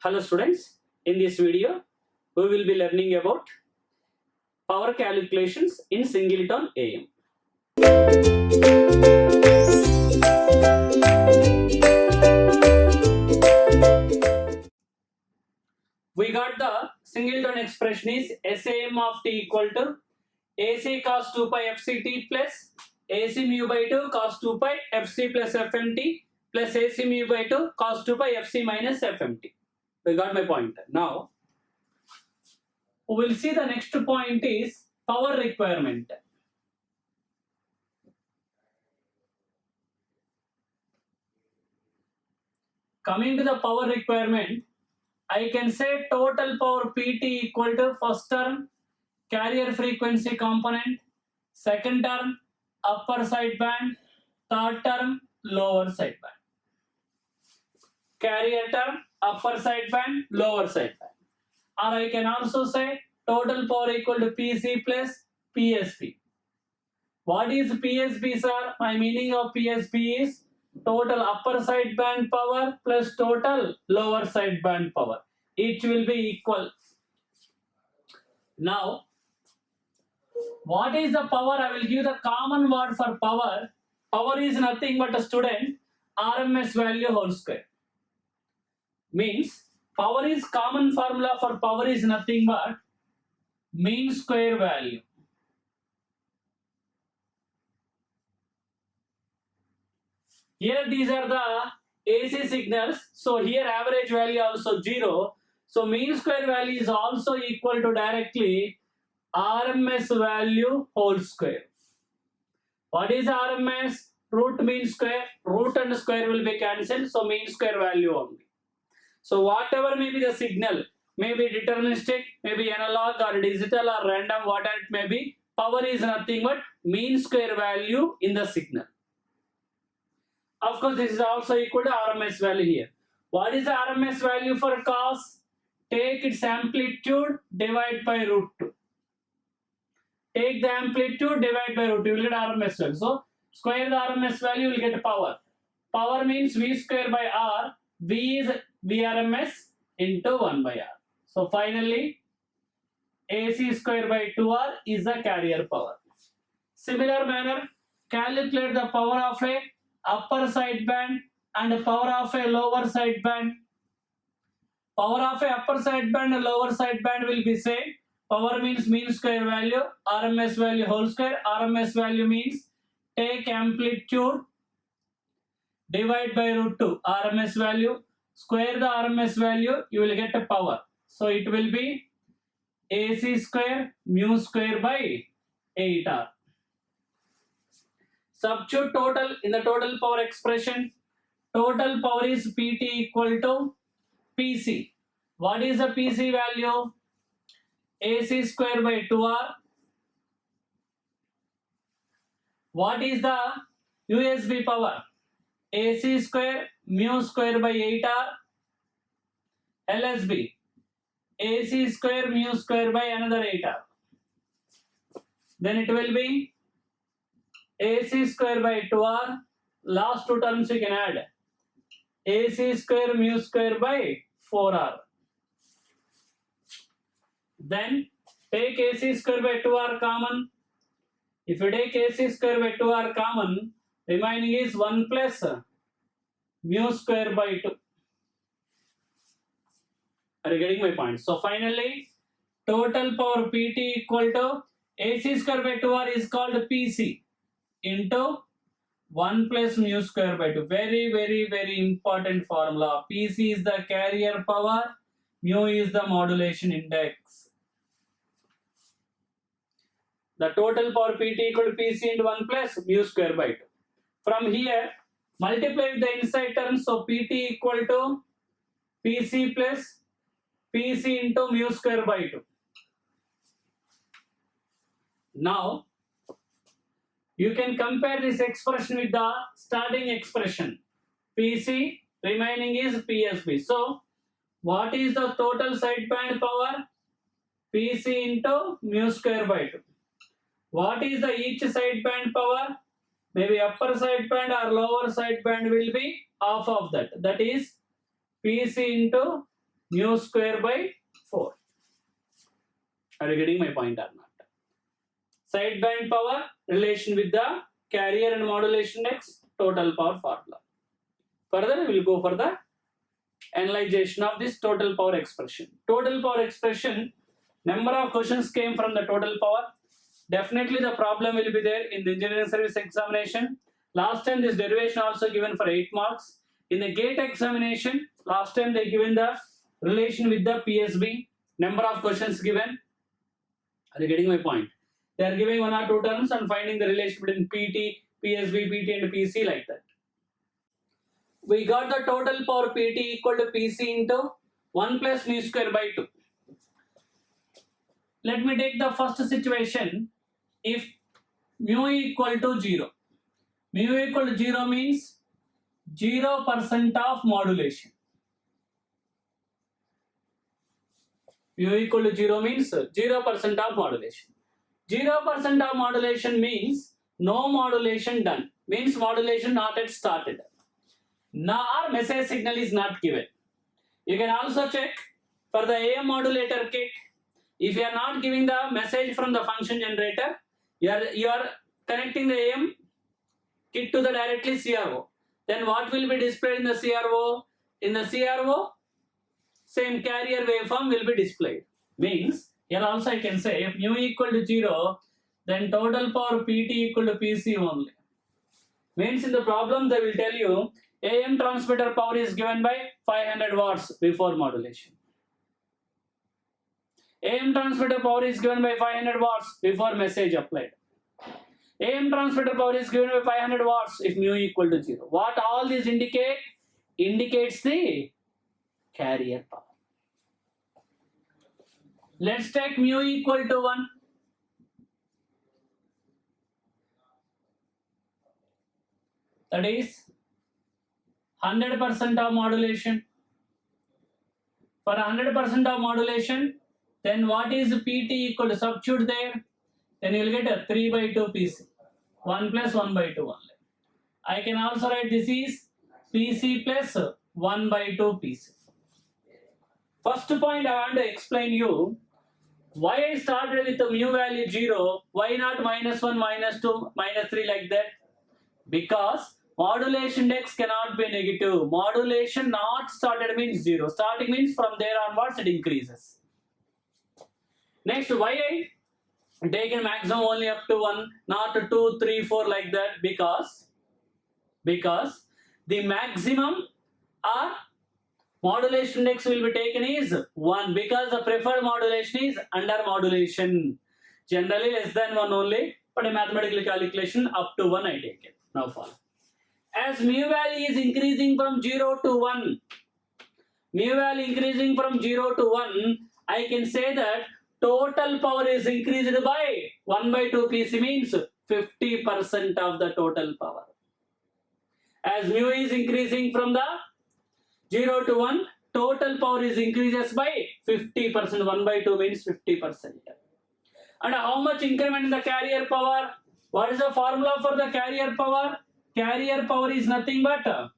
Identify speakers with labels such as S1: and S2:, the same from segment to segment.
S1: Hello students, in this video we will be learning about power calculations in singleton AM. We got the singleton expression is SAM of t equal to AC cos 2 pi FCT plus AC mu by 2 cos 2 pi FC plus FMT plus AC mu by 2 cos 2 pi FC minus FMT. We got my point. Now we will see the next point is power requirement. Coming to the power requirement, I can say total power PT equal to first term carrier frequency component, second term upper sideband, third term lower sideband. Carrier term upper sideband, lower sideband. Or I can also say total power equal to PC plus PSP. What is PSP, sir? My meaning of PSP is total upper sideband power plus total lower sideband power. It will be equal. Now, what is the power? I will give the common word for power. Power is nothing but a student RMS value whole square. Means power is common formula for power is nothing but mean square value. Here these are the AC signals. So here average value also 0. So mean square value is also equal to directly RMS value whole square. What is RMS? Root mean square. Root and square will be cancelled. So mean square value only. So whatever may be the signal, may be deterministic, may be analog or digital or random, whatever it may be, power is nothing but mean square value in the signal. Of course, this is also equal to RMS value here. What is the RMS value for cos? Take its amplitude, divide by root 2. Take the amplitude, divide by root 2, you will get RMS value. So, square the RMS value, you will get power. Power means V square by R. V is Vrms into 1 by R. So, finally, AC square by 2R is the carrier power. Similar manner, calculate the power of a upper sideband and power of a lower sideband. Power of a upper sideband and lower sideband will be same. Power means mean square value, RMS value whole square. RMS value means take amplitude, divide by root 2, RMS value, square the RMS value, you will get a power. So it will be AC square mu square by 8R. Substitute total in the total power expression. Total power is PT equal to PC. What is the PC value? AC square by 2R. What is the USB power? AC square mu square by 8R. LSB. AC square mu square by another 8R. Then it will be AC square by 2R. Last two terms you can add. AC square mu square by 4R. Then take AC square by 2R common. If you take AC square by 2R common, remaining is 1 plus mu square by 2. Are you getting my point? So finally, total power PT equal to AC square by 2R is called PC into 1 plus mu square by 2. Very, very, very important formula. PC is the carrier power, mu is the modulation index. The total power PT equal to PC into 1 plus mu square by 2. From here, multiply with the inside terms. So PT equal to PC plus PC into mu square by 2. Now, you can compare this expression with the starting expression. PC remaining is PSB. So, what is the total sideband power? PC into mu square by 2. What is the each sideband power? Maybe upper sideband or lower sideband will be half of that. That is PC into mu square by 4. Are you getting my point or not? Sideband power relation with the carrier and modulation index, total power formula. Further, we will go for the analyzation of this total power expression. Total power expression, number of questions came from the total power. Definitely the problem will be there in the engineering service examination. Last time this derivation also given for 8 marks. In the GATE examination, last time they given the relation with the PSB. Number of questions given. Are you getting my point? They are giving 1 or 2 terms and finding the relation between PT, PSB, PT and PC like that. We got the total power PT equal to PC into 1 plus mu square by 2. Let me take the first situation. If mu equal to 0. Mu equal to 0 means 0% of modulation. Mu equal to 0 means 0% of modulation. 0% of modulation means no modulation done. Means modulation not yet started. Nor message signal is not given. You can also check for the AM modulator kit. If you are not giving the message from the function generator, you are connecting the AM kit to the directly CRO. Then what will be displayed in the CRO? In the CRO, same carrier waveform will be displayed. Means here also I can say if mu equal to 0, then total power PT equal to PC only. Means in the problem they will tell you AM transmitter power is given by 500 watts before modulation. AM transmitter power is given by 500 watts before message applied. AM transmitter power is given by 500 watts if mu equal to 0. What all these indicate? Indicates the carrier power. Let's take mu equal to 1. That is 100% of modulation. For 100% of modulation, then what is PT equal to? Substitute there. Then you will get a 3 by 2 PC. 1 plus 1 by 2 only. I can also write this is PC plus 1 by 2 PC. First point I want to explain you why I started with the mu value 0. Why not minus 1, minus 2, minus 3 like that? Because modulation index cannot be negative. Modulation not started means 0. Starting means from there onwards it increases. Next, why I taken maximum only up to 1, not 2, 3, 4 like that? Because the maximum or modulation index will be taken is 1 because the preferred modulation is under modulation. Generally less than 1 only, but a mathematical calculation up to 1 I take it. Now follow. As mu value is increasing from 0 to 1, mu value increasing from 0 to 1, I can say that total power is increased by 1 by 2 PC means 50% of the total power. As mu is increasing from the 0 to 1, total power is increases by 50%. 1 by 2 means 50%. And how much increment in the carrier power? What is the formula for the carrier power? Carrier power is nothing but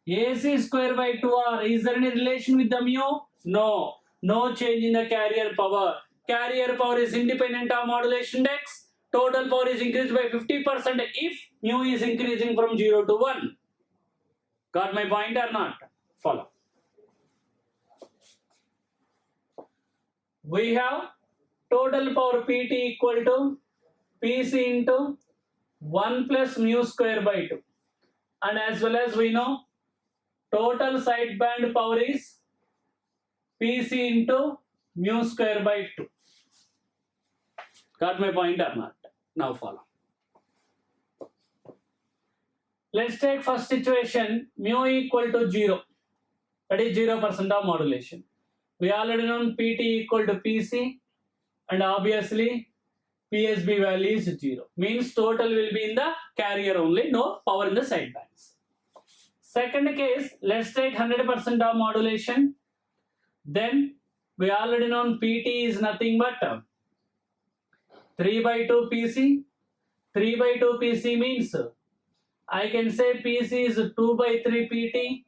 S1: AC square by 2R. Is there any relation with the mu? No. No change in the carrier power. Carrier power is independent of modulation index. Total power is increased by 50% if mu is increasing from 0 to 1. Got my point or not? Follow. We have total power PT equal to PC into 1 plus mu square by 2. And as well as we know, total sideband power is PC into mu square by 2. Got my point or not? Now follow. Let's take first situation, mu equal to 0. That is 0% of modulation. We already know PT equal to PC and obviously PSB value is 0. Means total will be in the carrier only, no power in the sidebands. Second case, let's take 100% of modulation. Then we already know PT is nothing but 3 by 2 PC. 3 by 2 PC means I can say PC is 2 by 3 PT.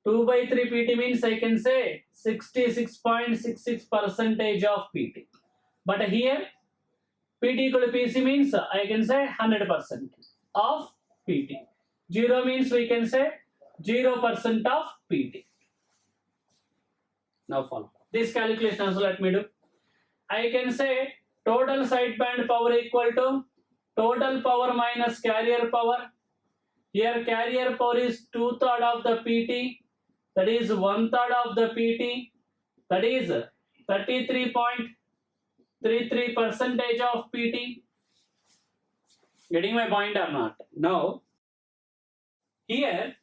S1: 2 by 3 PT means I can say 66.66% of PT. But here PT equal to PC means I can say 100% of PT. 0 means we can say 0% of PT. Now follow. This calculation also let me do. I can say total sideband power equal to total power minus carrier power. Here carrier power is 2/3 of the PT. That is 1/3 of the PT. That is 33.33% of PT. Getting my point or not? Now, here,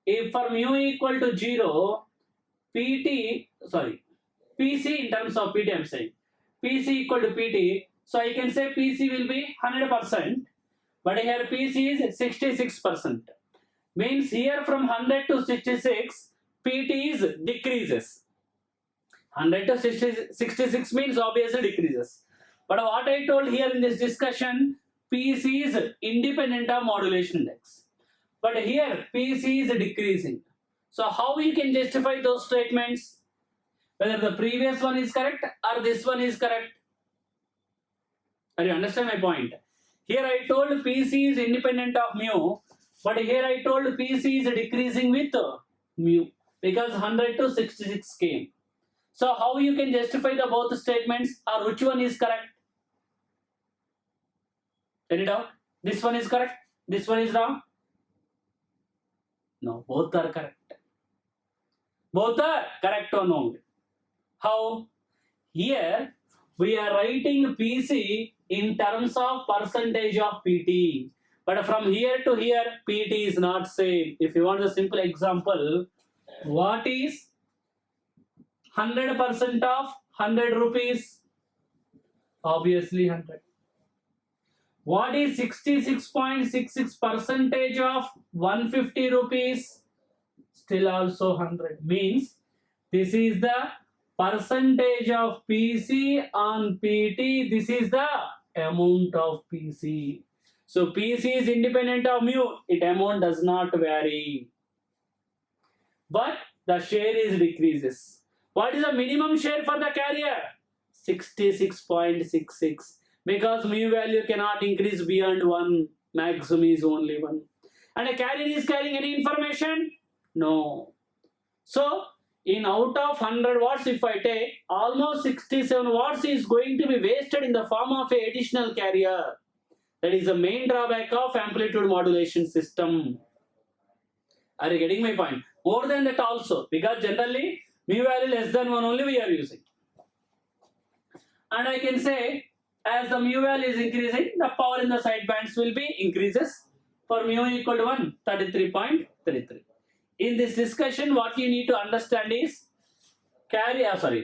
S1: if for mu equal to 0, PC in terms of PT I'm saying. PC equal to PT. So I can say PC will be 100%. But here PC is 66%. Means here from 100 to 66, PT is decreases. 100 to 66 means obviously decreases. But what I told here in this discussion, PC is independent of modulation index. But here PC is decreasing. So how you can justify those statements? Whether the previous one is correct or this one is correct. Are you understand my point? Here I told PC is independent of mu, but here I told PC is decreasing with mu because 100 to 66 came. So how you can justify the both statements or which one is correct? Any doubt? This one is correct, this one is wrong? No, both are correct. Both are correct one only. How? Here we are writing PC in terms of percentage of PT. But from here to here, PT is not same. If you want a simple example, what is 100% of 100 rupees? Obviously 100. What is 66.66% of 150 rupees? Still also 100. Means this is the percentage of PC on PT. This is the amount of PC. So PC is independent of mu. Its amount does not vary. But the share is decreases. What is the minimum share for the carrier? 66.66. Because mu value cannot increase beyond 1. Maximum is only 1. And a carrier is carrying any information? No. So in out of 100 watts, if I take, almost 67 watts is going to be wasted in the form of an additional carrier. That is the main drawback of amplitude modulation system. Are you getting my point? More than that also, because generally mu value less than 1 only we are using. And I can say as the mu value is increasing, the power in the side bands will be increases. For mu equal to 1, 33.33. In this discussion, what you need to understand is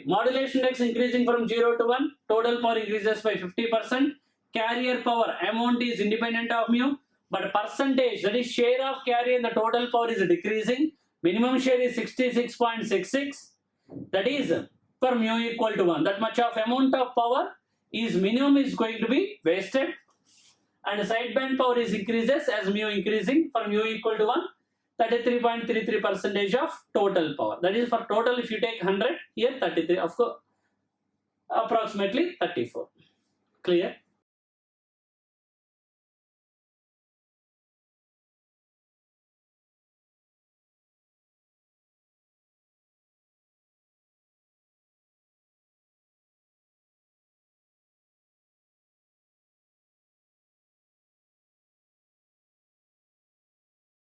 S1: modulation index increasing from 0 to 1, total power increases by 50%, carrier power amount is independent of mu, but percentage, that is share of carrier in the total power is decreasing. Minimum share is 66.66, that is for mu equal to 1. That much of amount of power is minimum is going to be wasted, and sideband power is increases as mu increasing. For mu equal to 1, 33.33% of total power. That is for total, if you take 100, here 33, of course, approximately 34. Clear?